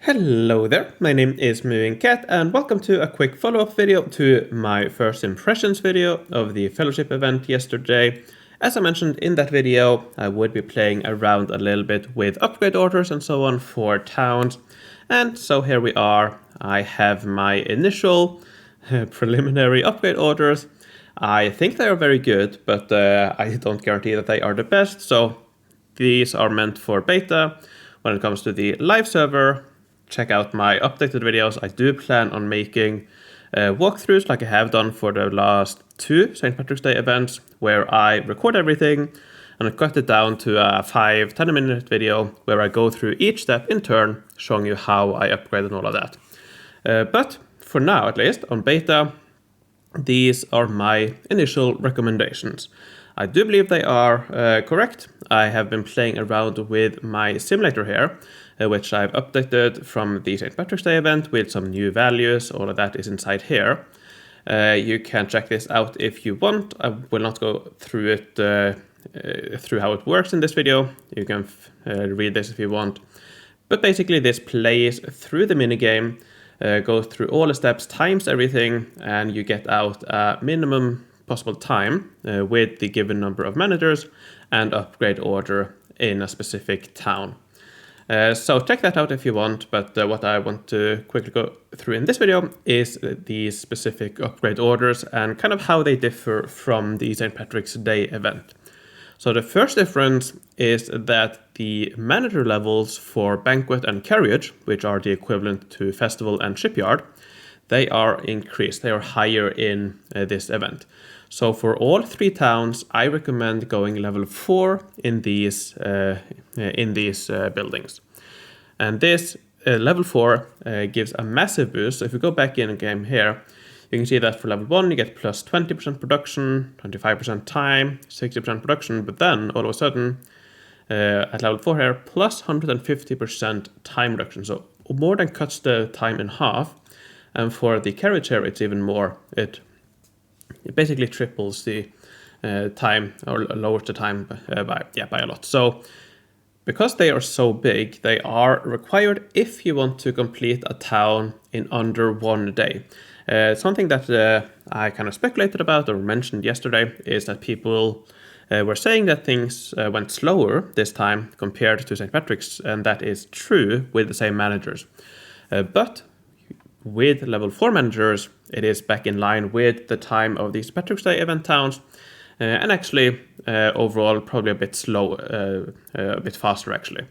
Hello there, my name is MooingCat and welcome to a quick follow-up video to my first impressions video of the fellowship event yesterday. As I mentioned in that video, I would be playing around a little bit with upgrade orders and so on for towns. And so here we are. I have my initial preliminary upgrade orders. I think they are very good, but I don't guarantee that they are the best. So these are meant for beta. When it comes to the live server, check out my updated videos. I do plan on making walkthroughs like I have done for the last two St. Patrick's Day events, where I record everything and I cut it down to a 5-10 minute video where I go through each step in turn, showing you how I upgrade and all of that. But for now, at least, on beta, these are my initial recommendations. I do believe they are correct. I have been playing around with my simulator here, which I've updated from the St. Patrick's Day event with some new values. All of that is inside here. You can check this out if you want. I will not go through it through how it works in this video. You can read this if you want. But basically this plays through the minigame, goes through all the steps, times everything, and you get out a minimum possible time with the given number of managers and upgrade order in a specific town. So check that out if you want, but what I want to quickly go through in this video is these specific upgrade orders and kind of how they differ from the St. Patrick's Day event. So the first difference is that the manager levels for Banquet and Carriage, which are the equivalent to Festival and Shipyard, they are increased, they are higher in this event. So for all three towns, I recommend going level 4 in these buildings. And this level 4 gives a massive boost. So if we go back in game here, you can see that for level 1, you get plus 20% production, 25% time, 60% production, but then all of a sudden, at level 4 here, plus 150% time reduction. So more than cuts the time in half. And for the carriage here, it's even more. It basically triples the time, or lowers the time by a lot. So because they are so big, they are required if you want to complete a town in under 1 day. Something that I kind of speculated about or mentioned yesterday is that people were saying that things went slower this time compared to St. Patrick's, and that is true with the same managers. But with level 4 managers, it is back in line with the time of these Patrick's Day event towns, and actually overall probably a bit slow, a bit faster actually.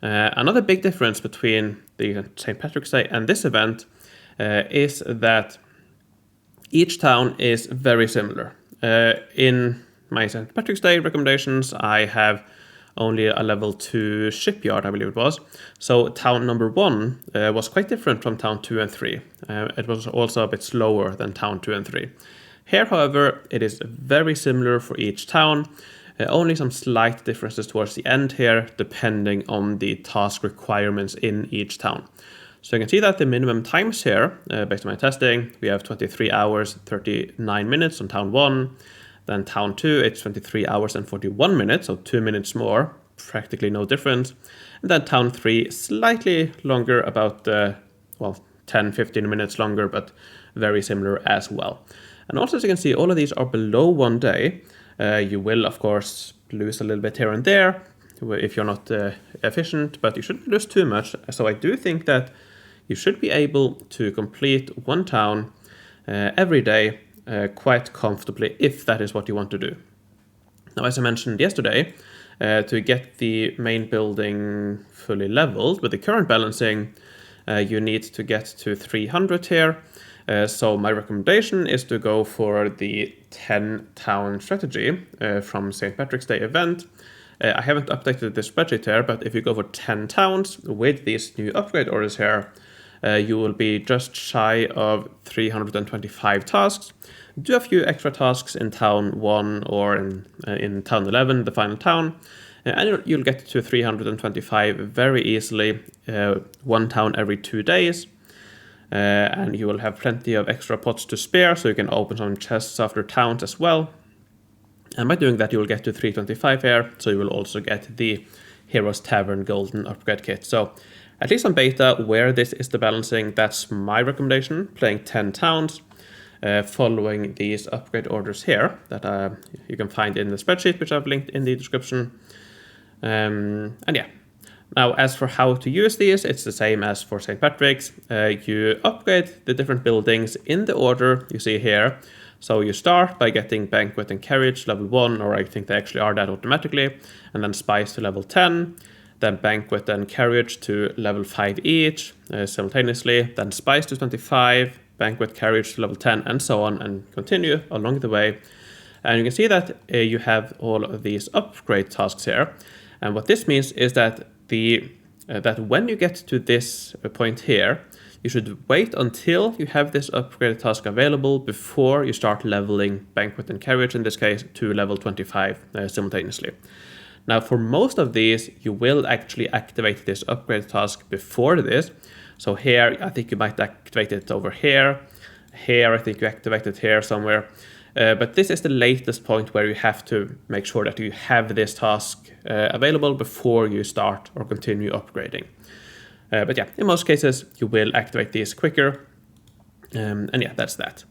Another big difference between the St. Patrick's Day and this event is that each town is very similar. In my St. Patrick's Day recommendations, I have only a level 2 shipyard, I believe it was. So town number 1 was quite different from town 2 and 3. It was also a bit slower than town 2 and 3. Here, however, it is very similar for each town. Only some slight differences towards the end here, depending on the task requirements in each town. So you can see that the minimum times here, based on my testing, we have 23 hours, 39 minutes on town 1. Then town 2, it's 23 hours and 41 minutes, so 2 minutes more, practically no difference. And then town 3, slightly longer, about 10-15 minutes longer, but very similar as well. And also, as you can see, all of these are below 1 day. You will, of course, lose a little bit here and there if you're not efficient, but you shouldn't lose too much. So I do think that you should be able to complete one town every day quite comfortably, if that is what you want to do. Now, as I mentioned yesterday, to get the main building fully leveled with the current balancing, you need to get to 300 here. So my recommendation is to go for the 10 town strategy from St. Patrick's Day event. I haven't updated the spreadsheet here, but if you go for 10 towns with these new upgrade orders here, you will be just shy of 325 tasks. Do a few extra tasks in town 1 or in town 11, the final town, and you'll get to 325 very easily, one town every 2 days. And you will have plenty of extra pots to spare, so you can open some chests after towns as well. And by doing that, you will get to 325 here, so you will also get the Heroes Tavern Golden Upgrade Kit. So at least on beta, where this is the balancing, that's my recommendation, playing 10 towns, following these upgrade orders here that you can find in the spreadsheet, which I've linked in the description. And yeah. Now, as for how to use these, it's the same as for St. Patrick's. You upgrade the different buildings in the order you see here. So you start by getting Banquet and Carriage level 1, or I think they actually are that automatically, and then Spice to level 10, then Banquet and Carriage to level 5 each simultaneously, then Spice to 25, Banquet, Carriage to level 10, and so on, and continue along the way. And you can see that you have all of these upgrade tasks here. And what this means is that that when you get to this point here, you should wait until you have this upgrade task available before you start leveling Banquet and Carriage, in this case, to level 25 simultaneously. Now, for most of these, you will actually activate this upgrade task before this. So here, I think you might activate it over here. Here, I think you activate it here somewhere. But this is the latest point where you have to make sure that you have this task available before you start or continue upgrading. But yeah, in most cases, you will activate these quicker. And yeah, that's that.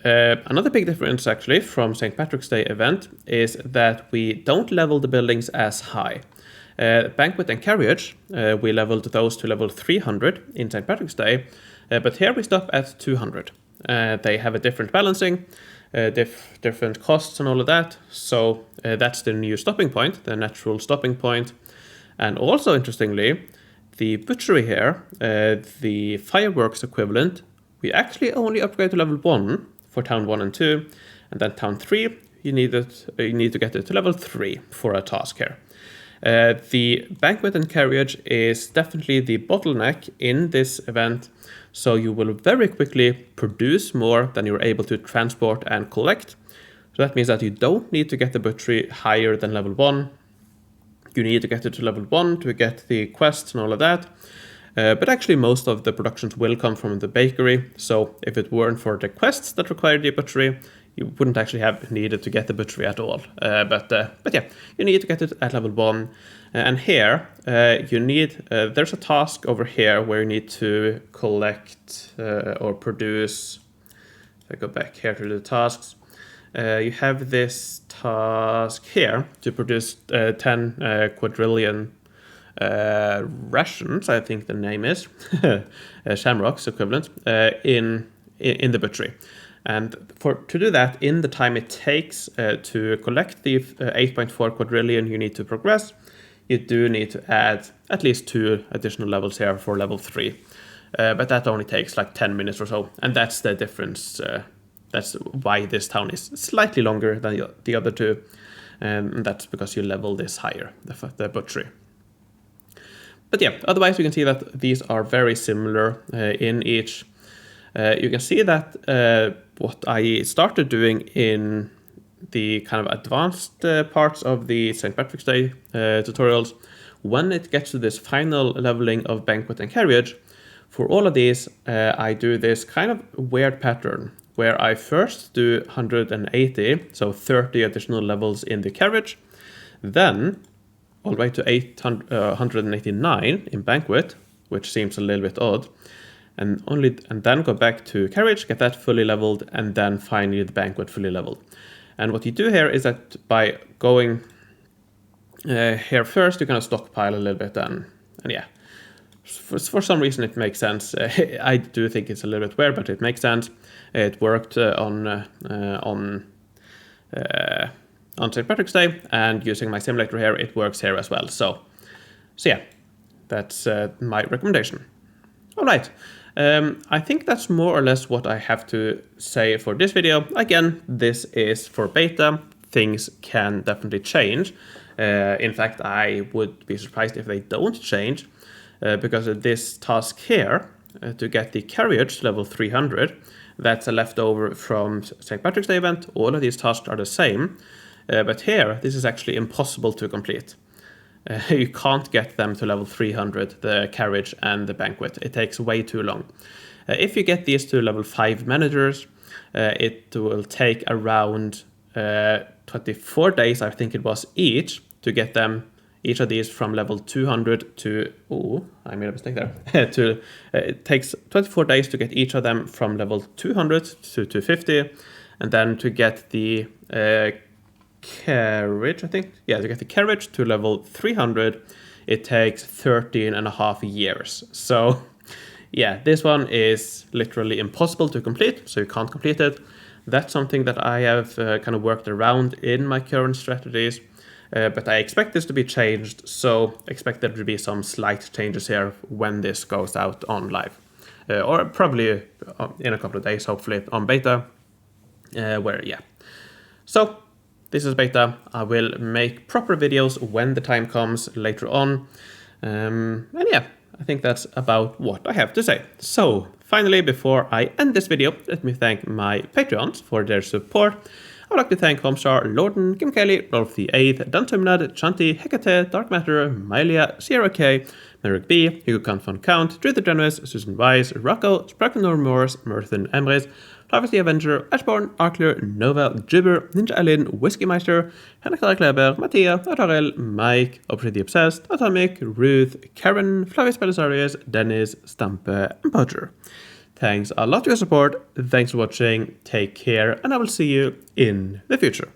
Another big difference actually from St. Patrick's Day event is that we don't level the buildings as high. Banquet and Carriage, we leveled those to level 300 in St. Patrick's Day, but here we stop at 200. They have a different balancing, different costs and all of that. So that's the new stopping point, the natural stopping point. And also interestingly, the butchery here, the fireworks equivalent, we actually only upgrade to level 1 for town 1 and 2. And then town 3, you need to get it to level 3 for a task here. The Banquet and Carriage is definitely the bottleneck in this event. So you will very quickly produce more than you're able to transport and collect. So that means that you don't need to get the butchery higher than level 1. You need to get it to level 1 to get the quests and all of that. But actually most of the productions will come from the bakery. So if it weren't for the quests that require the butchery, you wouldn't actually have needed to get the butchery at all. But yeah, you need to get it at level 1. And here, you need, there's a task over here where you need to collect or produce. If I go back here to the tasks, you have this task here to produce 10 quadrillion rations, I think the name is, shamrocks equivalent, in the butchery. And to do that, in the time it takes to collect the 8.4 quadrillion you need to progress, you do need to add at least 2 additional levels here for level 3. But that only takes like 10 minutes or so. And that's the difference. That's why this town is slightly longer than the other 2. And that's because you level this higher, the butchery. But yeah, otherwise you can see that these are very similar in each. You can see that what I started doing in the kind of advanced parts of the St. Patrick's Day tutorials, when it gets to this final leveling of Banquet and Carriage, for all of these, I do this kind of weird pattern where I first do 180, so 30 additional levels in the Carriage, then all the way to 189 in Banquet, which seems a little bit odd, and then go back to Carriage, get that fully leveled, and then finally the Banquet fully leveled. And what you do here is that by going here first, you kind of stockpile a little bit, and yeah, for some reason it makes sense. I do think it's a little bit weird, but it makes sense. It worked on St. Patrick's Day, and using my simulator here, it works here as well. So yeah, that's my recommendation. All right. I think that's more or less what I have to say for this video. Again, this is for beta. Things can definitely change. In fact, I would be surprised if they don't change, because this task here, to get the Carriage level 300, that's a leftover from St. Patrick's Day event. All of these tasks are the same, but here, this is actually impossible to complete. You can't get them to level 300, the Carriage and the Banquet. It takes way too long. If you get these to level 5 managers, it will take around 24 days, I think it was, each to get them each of these from level 200 to, oh, I made a mistake there, it takes 24 days to get each of them from level 200 to 250, and then to get the Carriage, I think, yeah, to get the Carriage to level 300, it takes 13.5 years. So yeah, this one is literally impossible to complete, so you can't complete it. That's something that I have kind of worked around in my current strategies, but I expect this to be changed, so expect there to be some slight changes here when this goes out on live. Or probably in a couple of days, hopefully, on beta, where, yeah. So this is beta. I will make proper videos when the time comes later on. And yeah, I think that's about what I have to say. So finally, before I end this video, let me thank my Patreons for their support. I would like to thank Homestar, Lorden, Kim Kelly, Rolf the 8th, Dan Tumnad, Chanti, Hecate, Dark Matter, Mylia, Sierra K, Merrick B, Hugo Kant von Count, Drew the Generous, Susan Weiss, Rocco, Sprakenor Morse, Merthen Emres, Travis the Avenger, Ashborn, Arkler, Nova, Gibber, Ninja Alin, Whiskey-Meister, Henrik Kleber, Mattia, Atarel, Mike, Obsessed the Obsessed, Atomic, Ruth, Karen, Flavius Belisarius, Dennis, Stampe, and Podger. Thanks a lot for your support, thanks for watching, take care, and I will see you in the future.